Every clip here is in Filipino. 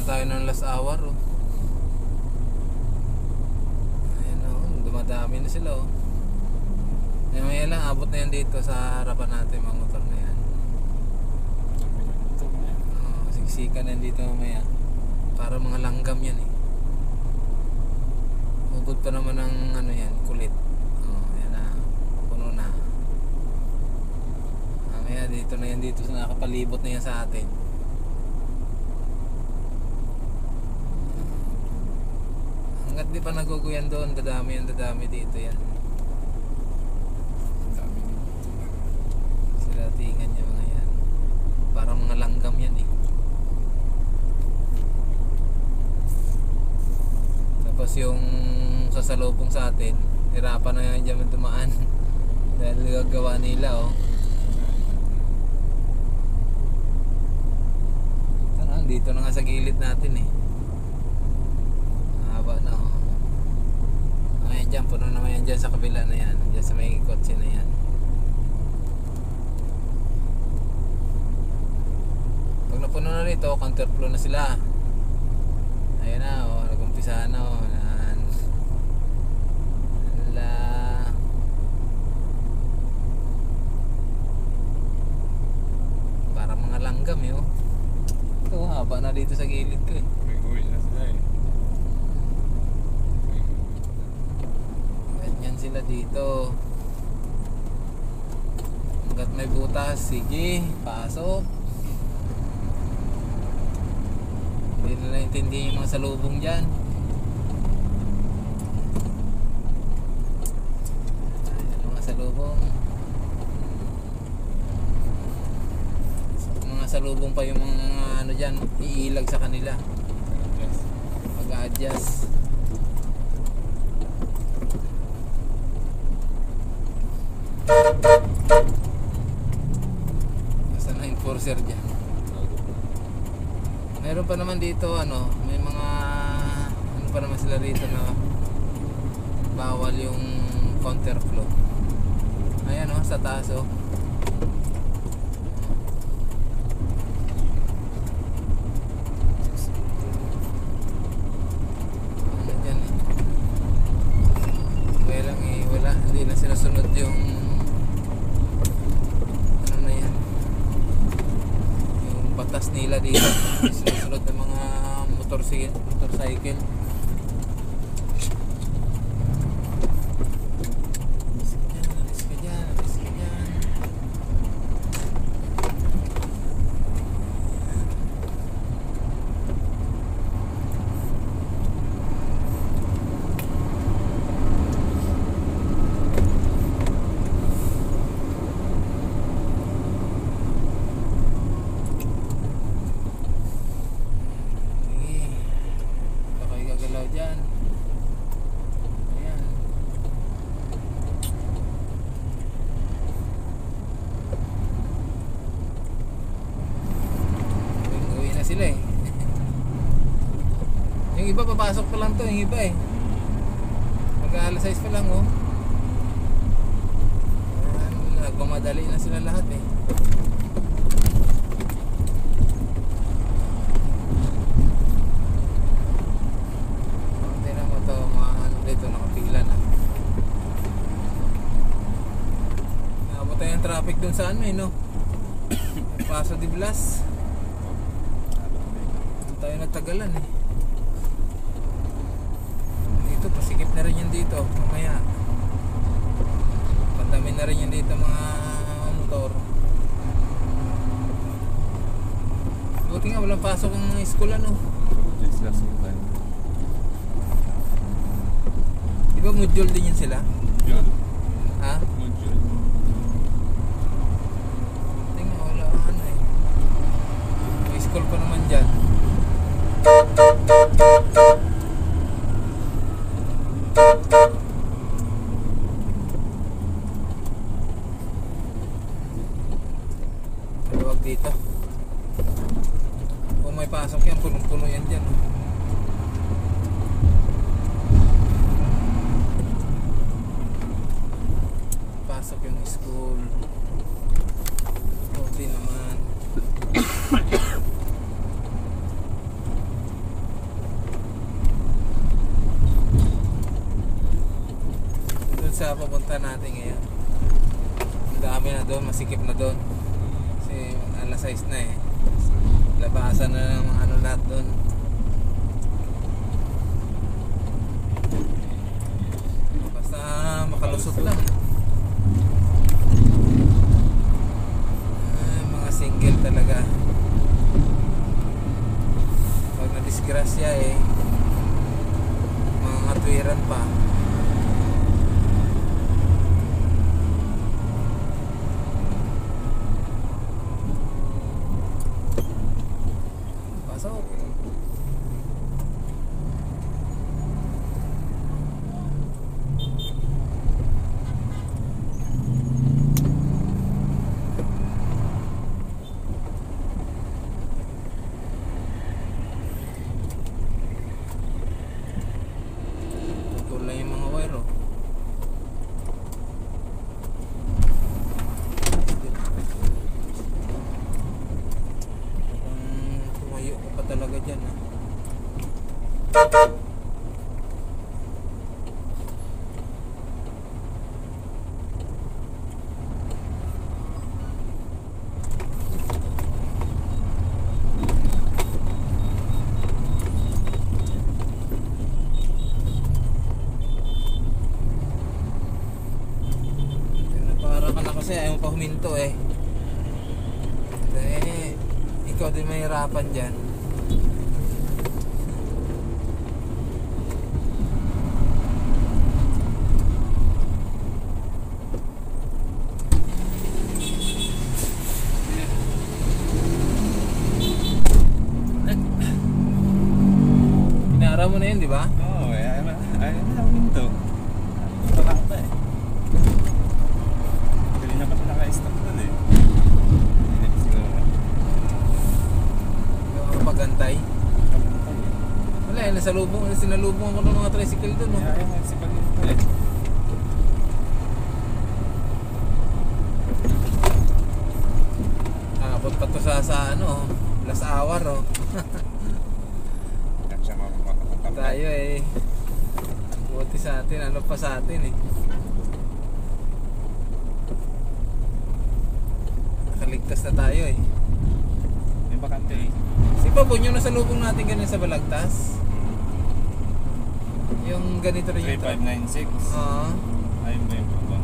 tayo ng last hour oh. Ayan oh, dumadami na sila oh. Maya lang abot na yan dito sa harapan natin mga motor na yan. Siksikan na dito mamaya. Para mga langgam yan eh. Ugod pa naman ng ano yan, kulit. Oh, yan na, puno na. Mamaya dito na yan, dito sa nakapalibot na yan sa atin. Hanggat di pa naguguyan doon, dadami dito yan. Sila tingan niya mga yan. Parang mga langgam yan eh. Tapos yung sasalubong sa atin, hirapan na yan dyan dumaan. Dahil gagawa nila oh. Tara, dito na nga sa gilid natin eh. Haba na oh. Ayan dyan, puno naman yan dyan sa kabila na yan. Dyan sa may kotse na yan. Pag napuno na rito, counterflow na sila. Ayan na oh, nag-umpisa na oh. Para mga langgam eh oh. Ito haba na dito sa gilid ko eh. May uwi na sila eh. Ganyan sila dito. Hanggat may butas, sige, pasok. Hindi nila intindihin yung mga salubong dyan. Ayan mga salubong. Mga salubong pa yung mga ano dyan, iilag sa kanila. Mag-adjust. Basta na enforcer dyan. Meron pa naman dito ano, may mga ano pa naman sila rito na bawal yung counterflow. Ayan oh, sa taas oh. Ano dyan eh. Kaya lang eh, wala, hindi na sinasunod yung ano na yan, yung batas nila dito. Sinasunod ng mga motorcycle. Sila eh. Yung iba papasok pa lang to, yung iba eh. Mag-alas 6 pa lang oh. Nagmamadali na sila lahat eh. Hindi na mo to mga ano dito, nakapila na. Nakabot tayo yung traffic dun sa ano eh no. Paso de Blas. Tayo natagalan eh. Dito pasikip na rin yan dito mamaya. Pandami na rin yan dito mga motor. Buti nga walang pasok ang school ano. Di ba module din yan sila? Ha? Module. Tingnan wala ano eh. May school pa naman dyan. Maluwag dito. Kung may pasok yan, punong-puno yan dyan. sa papunta natin ngayon. Ang dami na doon, masikip na doon. Kasi alas 6 na eh. Labasan na ng mga ano lahat doon. Basta makalusot lang. Mga single talaga. Pag nadisgrasya eh, mga katwiran pa. Pasok. Tulay yung mga wire oh. Tumayo ko pa talaga dyan ah. Para ka na kasi ayaw mo pa huminto eh. Eh, ikaw din mahirapan dyan. Inara mo na yun, di ba? Oo, ayaw na huminto. Baka pa eh. Kanina pa naka-stop doon eh. Siguro. Yung pagantay. Wala eh, sinalubong ako ng mga tricycle doon. No? Ayaw nga si Paglinto eh. Abot pa to sa ano, last hour oh. Yan siya makakapag. Tayo eh. Buti sa atin, ano pa sa atin eh. Nakaligtas na tayo eh. May bakante eh. Si Pabon yung nasalubong natin ganun sa Balagtas. Yung ganito rin yung 3596. Oo. Ayun ba yung pabon?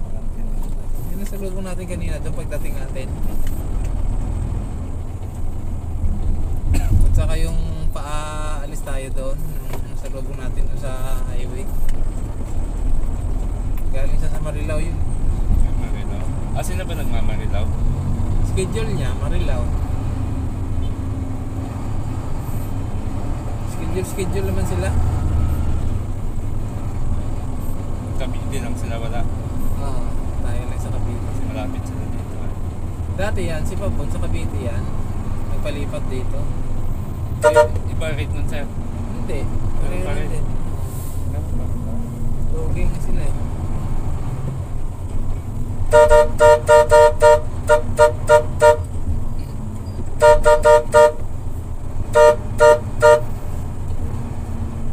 Bakante na. Yung nasalubong natin kanina doon pagdating natin. At saka yung paalis tayo doon, yung nasalubong natin doon sa highway. Galing sa Marilao yun. Marilaw. Ah, sila ba nagmamarilaw? Schedule niya, Marilao. Schedule naman sila. Cavite lang sila wala. Oo, tayo lang sa Cavite. Kasi malapit sila dito eh. Dati yan, si Pabon sa Cavite yan. Nagpalipat dito. Iba rate nun sir. Hindi. Ganun pa rin. Hindi. Okay nga sila eh.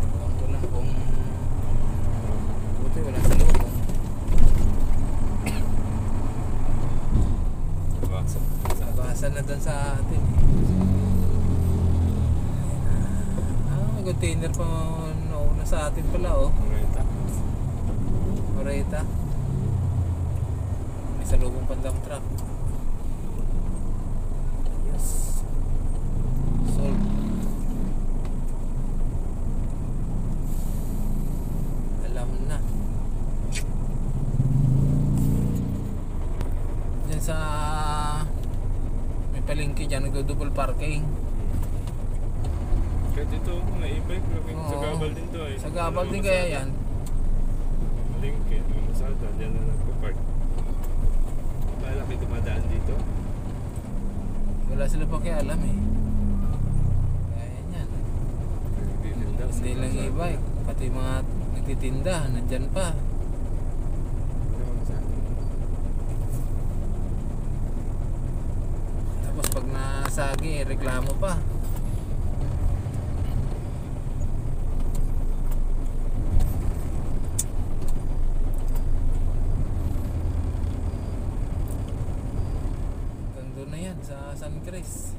Ewan ko lang kung buti wala sa loob. Nabasan na doon sa atin. May container pa nauna sa atin pala oh. Moreta. May salubong pang dump truck. Yes. Solve. Alam na. Diyan sa may palengke dyan, nagdo-double parking. Kahit ito, mga e-bike, sa Oo. Gabal din to eh. Sa Gabal din kaya yan. Malingke, mga masada, dyan na nagpa-park. Malaki dumadaan dito. Wala sila pakialam eh. Kaya yan. Hindi lang e-bike, pati mga nagtitinda, nandyan pa. Tapos pag nasagi, reklamo pa. sa San Cris.